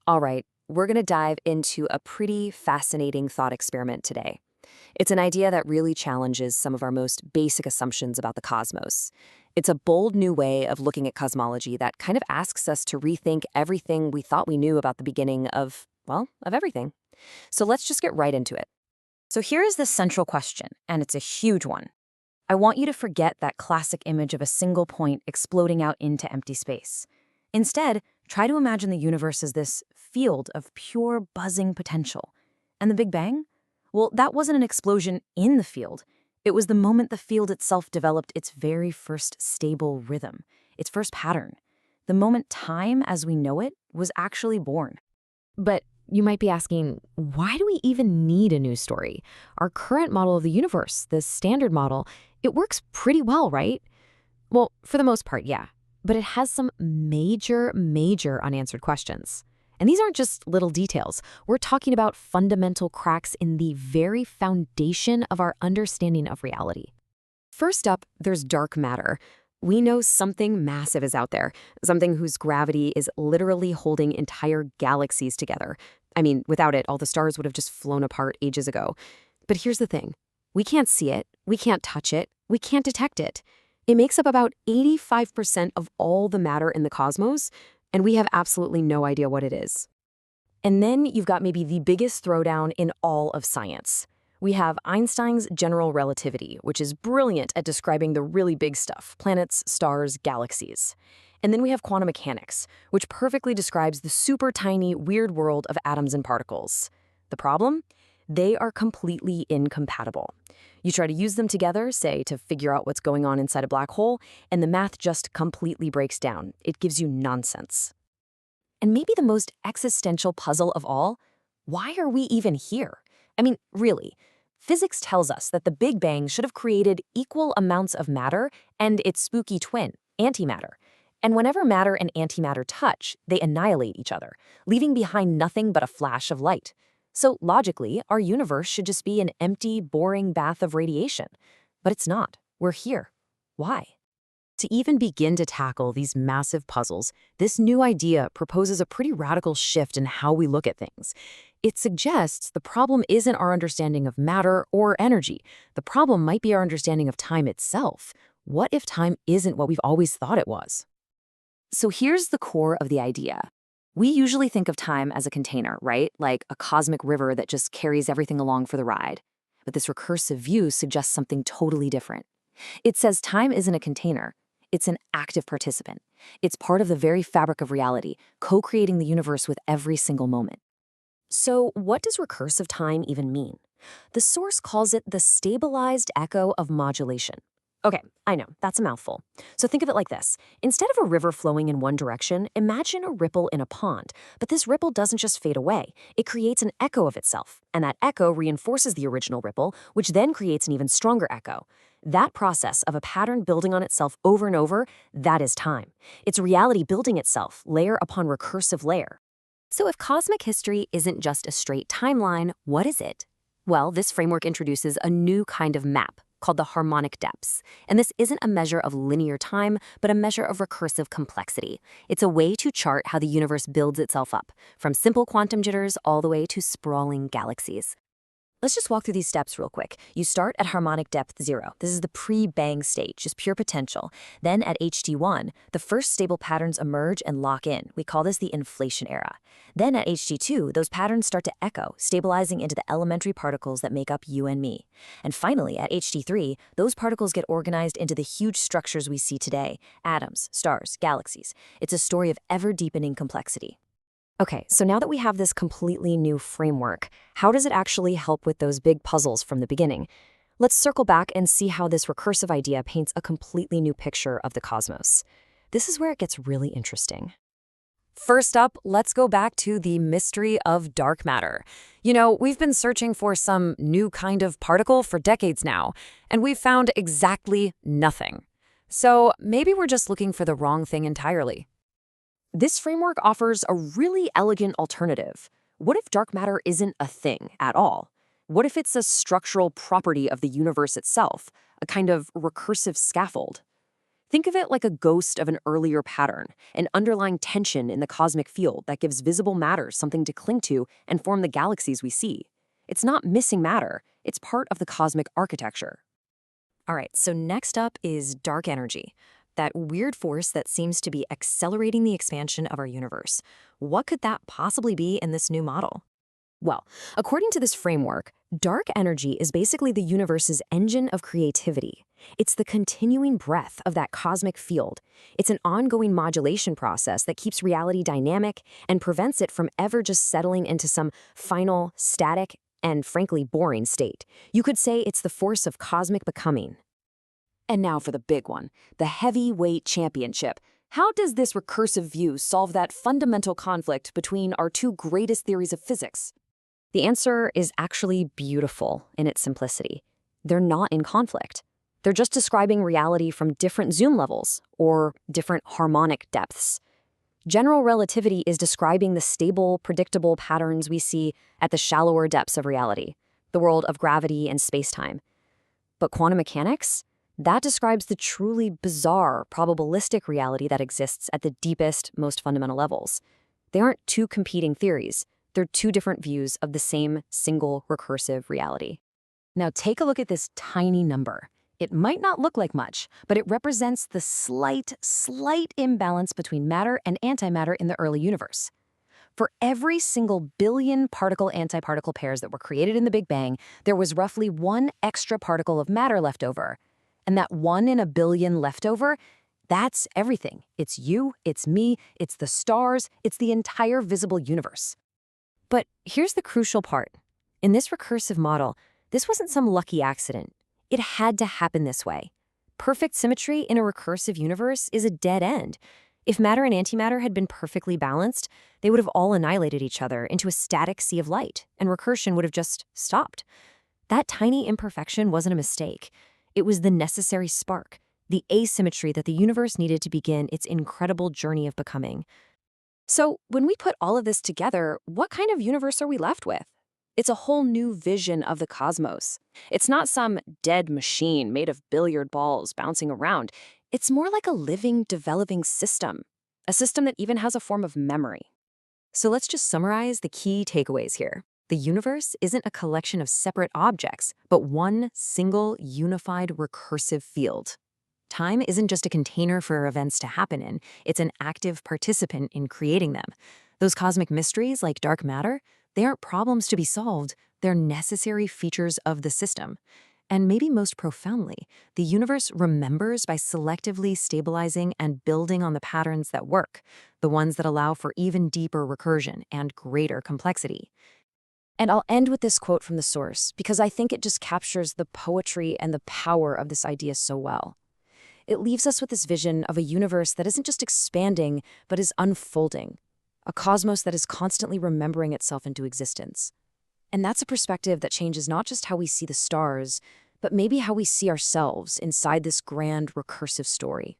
All right, we're going to dive into a pretty fascinating thought experiment today. It's an idea that really challenges some of our most basic assumptions about the cosmos. It's a bold new way of looking at cosmology that kind of asks us to rethink everything we thought we knew about the beginning of, well, of everything. So let's just get right into it. So here is the central question, and it's a huge one. I want you to forget that classic image of a single point exploding out into empty space. Instead, try to imagine the universe as this field of pure buzzing potential. And the Big Bang? Well, that wasn't an explosion in the field. It was the moment the field itself developed its very first stable rhythm, its first pattern. The moment time, as we know it, was actually born. But you might be asking, why do we even need a news story? Our current model of the universe, the standard model, it works pretty well, right? Well, for the most part, yeah. But it has some major unanswered questions. And these aren't just little details. We're talking about fundamental cracks in the very foundation of our understanding of reality. First up, there's dark matter. We know something massive is out there, something whose gravity is literally holding entire galaxies together. I mean, without it, all the stars would have just flown apart ages ago. But here's the thing. We can't see it, we can't touch it, we can't detect it. It makes up about 85% of all the matter in the cosmos, and we have absolutely no idea what it is. And then you've got maybe the biggest throwdown in all of science. We have Einstein's general relativity, which is brilliant at describing the really big stuff, planets, stars, galaxies. And then we have quantum mechanics, which perfectly describes the super tiny, weird world of atoms and particles. The problem? They are completely incompatible. You try to use them together, say, to figure out what's going on inside a black hole, and the math just completely breaks down. It gives you nonsense. And maybe the most existential puzzle of all, why are we even here? I mean, really, physics tells us that the Big Bang should have created equal amounts of matter and its spooky twin, antimatter. And whenever matter and antimatter touch, they annihilate each other, leaving behind nothing but a flash of light. So logically, our universe should just be an empty, boring bath of radiation. But it's not. We're here. Why? To even begin to tackle these massive puzzles, this new idea proposes a pretty radical shift in how we look at things. It suggests the problem isn't our understanding of matter or energy. The problem might be our understanding of time itself. What if time isn't what we've always thought it was? So here's the core of the idea. We usually think of time as a container, right? Like a cosmic river that just carries everything along for the ride. But this recursive view suggests something totally different. It says time isn't a container. It's an active participant. It's part of the very fabric of reality, co-creating the universe with every single moment. So what does recursive time even mean? The source calls it the stabilized echo of modulation. Okay, I know, that's a mouthful. So think of it like this. Instead of a river flowing in one direction, imagine a ripple in a pond. But this ripple doesn't just fade away. It creates an echo of itself. And that echo reinforces the original ripple, which then creates an even stronger echo. That process of a pattern building on itself over and over, that is time. It's reality building itself, layer upon recursive layer. So if cosmic history isn't just a straight timeline, what is it? Well, this framework introduces a new kind of map, called the harmonic depths. And this isn't a measure of linear time, but a measure of recursive complexity. It's a way to chart how the universe builds itself up, from simple quantum jitters all the way to sprawling galaxies. Let's just walk through these steps real quick. You start at harmonic depth 0. This is the pre-bang stage, just pure potential. Then at HT1, the first stable patterns emerge and lock in. We call this the inflation era. Then at HT2, those patterns start to echo, stabilizing into the elementary particles that make up you and me. And finally, at HT3, those particles get organized into the huge structures we see today: atoms, stars, galaxies. It's a story of ever-deepening complexity. Okay, so now that we have this completely new framework, how does it actually help with those big puzzles from the beginning? Let's circle back and see how this recursive idea paints a completely new picture of the cosmos. This is where it gets really interesting. First up, let's go back to the mystery of dark matter. You know, we've been searching for some new kind of particle for decades now, and we've found exactly nothing. So maybe we're just looking for the wrong thing entirely. This framework offers a really elegant alternative. What if dark matter isn't a thing at all? What if it's a structural property of the universe itself, a kind of recursive scaffold? Think of it like a ghost of an earlier pattern, an underlying tension in the cosmic field that gives visible matter something to cling to and form the galaxies we see. It's not missing matter, it's part of the cosmic architecture. All right, so next up is dark energy, that weird force that seems to be accelerating the expansion of our universe. What could that possibly be in this new model? Well, according to this framework, dark energy is basically the universe's engine of creativity. It's the continuing breath of that cosmic field. It's an ongoing modulation process that keeps reality dynamic and prevents it from ever just settling into some final, static, and frankly boring state. You could say it's the force of cosmic becoming. And now for the big one, the heavyweight championship. How does this recursive view solve that fundamental conflict between our two greatest theories of physics? The answer is actually beautiful in its simplicity. They're not in conflict. They're just describing reality from different zoom levels or different harmonic depths. General relativity is describing the stable, predictable patterns we see at the shallower depths of reality, the world of gravity and spacetime. But quantum mechanics? That describes the truly bizarre, probabilistic reality that exists at the deepest, most fundamental levels. They aren't two competing theories. They're two different views of the same single recursive reality. Now take a look at this tiny number. It might not look like much, but it represents the slight imbalance between matter and antimatter in the early universe. For every single billion particle-antiparticle pairs that were created in the Big Bang, there was roughly one extra particle of matter left over. And that 1 in a billion leftover, that's everything. It's you, it's me, it's the stars, it's the entire visible universe. But here's the crucial part. In this recursive model, this wasn't some lucky accident. It had to happen this way. Perfect symmetry in a recursive universe is a dead end. If matter and antimatter had been perfectly balanced, they would have all annihilated each other into a static sea of light, and recursion would have just stopped. That tiny imperfection wasn't a mistake. It was the necessary spark, the asymmetry that the universe needed to begin its incredible journey of becoming. So, when we put all of this together, what kind of universe are we left with? It's a whole new vision of the cosmos. It's not some dead machine made of billiard balls bouncing around. It's more like a living, developing system, a system that even has a form of memory. So let's just summarize the key takeaways here. The universe isn't a collection of separate objects, but one single, unified, recursive field. Time isn't just a container for events to happen in, it's an active participant in creating them. Those cosmic mysteries, like dark matter, they aren't problems to be solved, they're necessary features of the system. And maybe most profoundly, the universe remembers by selectively stabilizing and building on the patterns that work, the ones that allow for even deeper recursion and greater complexity. And I'll end with this quote from the source, because I think it just captures the poetry and the power of this idea so well. It leaves us with this vision of a universe that isn't just expanding, but is unfolding, a cosmos that is constantly remembering itself into existence. And that's a perspective that changes not just how we see the stars, but maybe how we see ourselves inside this grand recursive story.